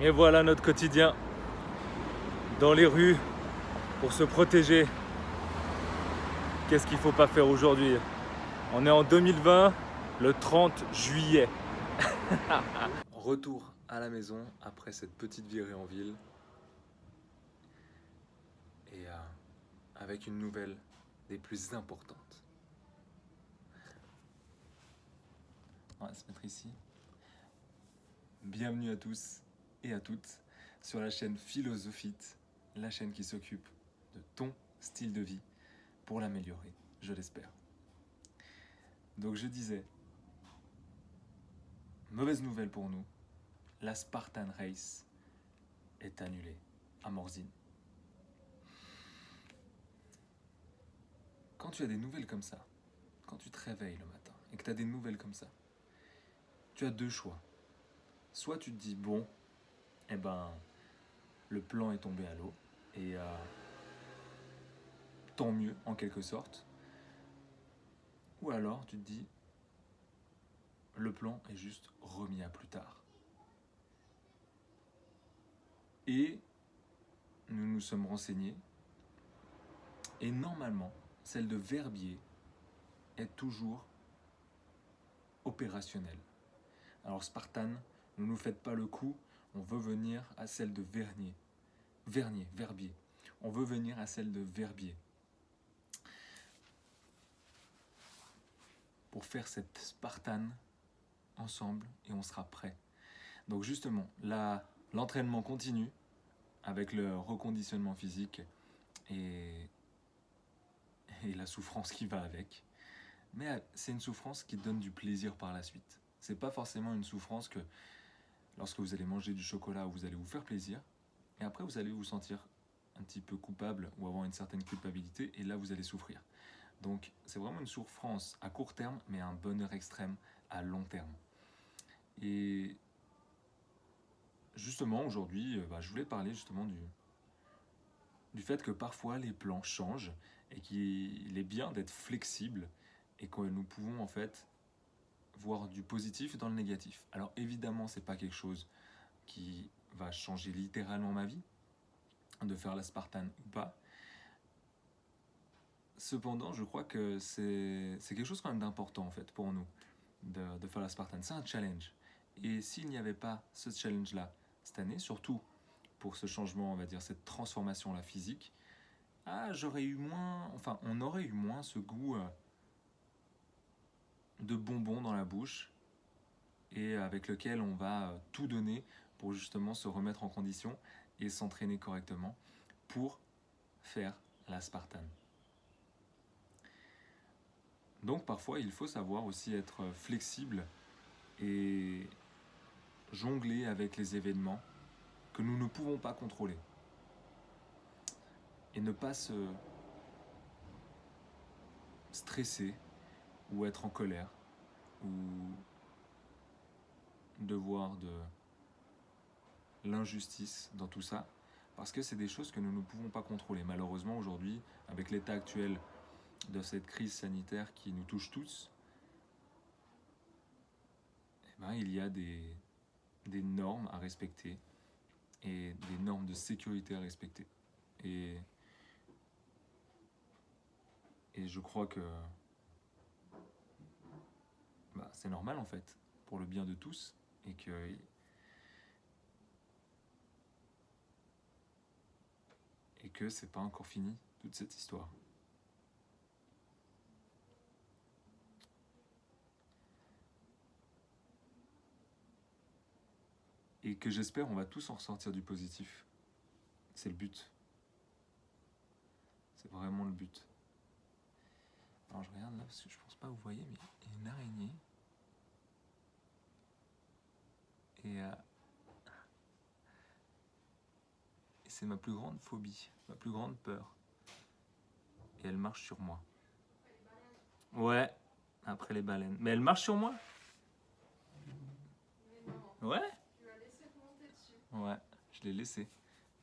Et voilà notre quotidien dans les rues pour se protéger. Qu'est-ce qu'il ne faut pas faire aujourd'hui? On est en 2020, le 30 juillet. Retour à la maison après cette petite virée en ville. Et avec une nouvelle des plus importantes. On va se mettre ici. Bienvenue à tous et à toutes sur la chaîne Philosophite, la chaîne qui s'occupe de ton style de vie pour l'améliorer, je l'espère. Donc je disais, mauvaise nouvelle pour nous, la Spartan Race est annulée à Morzine. Quand tu as des nouvelles comme ça, quand tu te réveilles le matin et que tu as des nouvelles comme ça, tu as deux choix. Soit tu te dis, bon, eh ben, le plan est tombé à l'eau et tant mieux en quelque sorte. Ou alors tu te dis, le plan est juste remis à plus tard. Et nous nous sommes renseignés et normalement, celle de Verbier est toujours opérationnelle. Alors Spartan, ne nous faites pas le coup, on veut venir à celle de Verbier. On veut venir à celle de Verbier. Pour faire cette Spartan ensemble et on sera prêt. Donc justement, l'entraînement continue avec le reconditionnement physique et la souffrance qui va avec. Mais c'est une souffrance qui donne du plaisir par la suite. C'est pas forcément une souffrance que lorsque vous allez manger du chocolat, vous allez vous faire plaisir et après vous allez vous sentir un petit peu coupable ou avoir une certaine culpabilité et là vous allez souffrir. Donc c'est vraiment une souffrance à court terme mais un bonheur extrême à long terme. Et justement aujourd'hui, je voulais parler justement du fait que parfois les plans changent et qu'il est bien d'être flexible et que nous pouvons en fait voir du positif dans le négatif. Alors évidemment, c'est pas quelque chose qui va changer littéralement ma vie, de faire la Spartan ou pas. Cependant, je crois que c'est quelque chose quand même d'important en fait pour nous de faire la Spartan. C'est un challenge. Et s'il n'y avait pas ce challenge-là cette année, surtout pour ce changement, on va dire cette transformation-là physique, on aurait eu moins ce goût de bonbons dans la bouche et avec lequel on va tout donner pour justement se remettre en condition et s'entraîner correctement pour faire la Spartan. Donc parfois il faut savoir aussi être flexible et jongler avec les événements que nous ne pouvons pas contrôler et ne pas se stresser ou être en colère ou de voir de l'injustice dans tout ça, parce que c'est des choses que nous ne pouvons pas contrôler. Malheureusement, aujourd'hui, avec l'état actuel de cette crise sanitaire qui nous touche tous, il y a des normes à respecter et des normes de sécurité à respecter. Et je crois que c'est normal en fait, pour le bien de tous, et que c'est pas encore fini, toute cette histoire. Et que j'espère on va tous en ressortir du positif. C'est le but. C'est vraiment le but. Alors je regarde là, parce que je pense pas que vous voyez, mais il y a une araignée. Et c'est ma plus grande phobie, ma plus grande peur. Et elle marche sur moi. Ouais, après les baleines. Mais elle marche sur moi? Ouais? Tu l'as laissé monter dessus. Ouais, je l'ai laissé.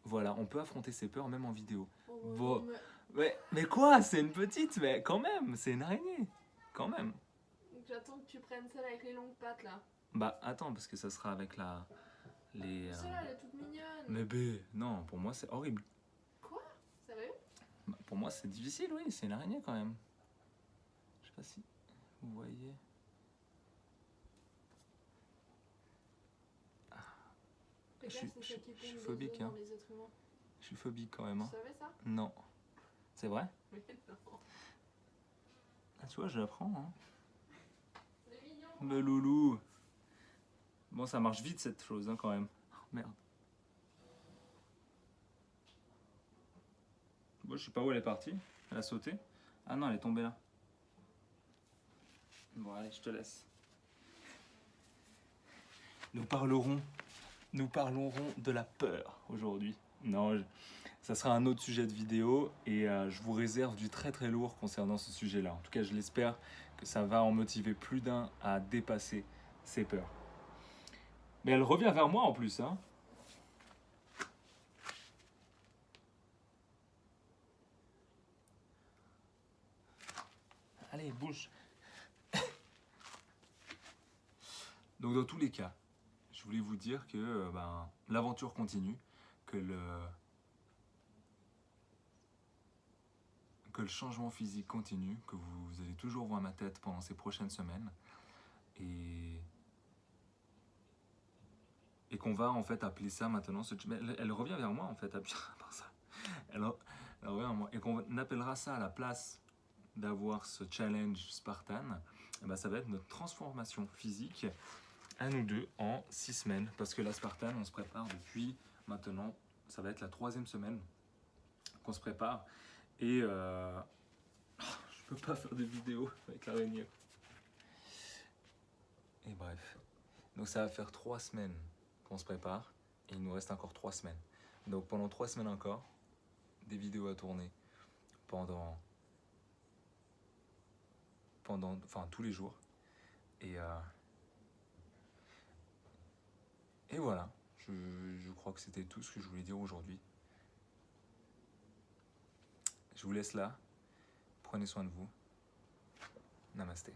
Voilà, on peut affronter ses peurs même en vidéo. Bon. Mais quoi? C'est une petite, mais quand même, c'est une araignée. Quand même. Donc j'attends que tu prennes celle avec les longues pattes là. Attends, parce que ça sera avec la les... Celle-là, elle est toute mignonne. Mais B, non, pour moi c'est horrible. Quoi? Sérieux? Bah, pour moi c'est difficile, oui, c'est une araignée quand même. Je sais pas si vous voyez. Fais gaffe, c'est celle qui je suis pond phobique, des œufs hein. dans les êtres humains. Je suis phobique quand même. Tu Hein. savais ça? Non. C'est vrai? Mais non. Ah, tu vois, je l'apprends. Hein. C'est mignon. Le loulou. Bon, ça marche vite cette chose hein, quand même. Oh, merde. Bon, je sais pas où elle est partie. Elle a sauté. Ah non, elle est tombée là. Bon, allez, je te laisse. Nous parlerons de la peur aujourd'hui. Non, ça sera un autre sujet de vidéo et je vous réserve du très très lourd concernant ce sujet-là. En tout cas, je l'espère que ça va en motiver plus d'un à dépasser ses peurs. Mais elle revient vers moi en plus, hein. Allez, bouge. Donc dans tous les cas, je voulais vous dire que l'aventure continue, que le changement physique continue, que vous allez toujours voir ma tête pendant ces prochaines semaines et qu'on va en fait appeler ça maintenant, elle revient vers moi en fait, à part ça. Elle revient vers moi et qu'on appellera ça à la place d'avoir ce challenge Spartan, et ben ça va être notre transformation physique à nous deux en 6 semaines. Parce que la Spartan, on se prépare depuis maintenant, ça va être la 3e semaine qu'on se prépare. Et je peux pas faire de vidéo avec l'araignée. Et bref, donc ça va faire 3 semaines qu'on se prépare et il nous reste encore 3 semaines. Donc pendant 3 semaines encore, des vidéos à tourner enfin tous les jours. Et voilà, je crois que c'était tout ce que je voulais dire aujourd'hui. Je vous laisse là. Prenez soin de vous. Namasté.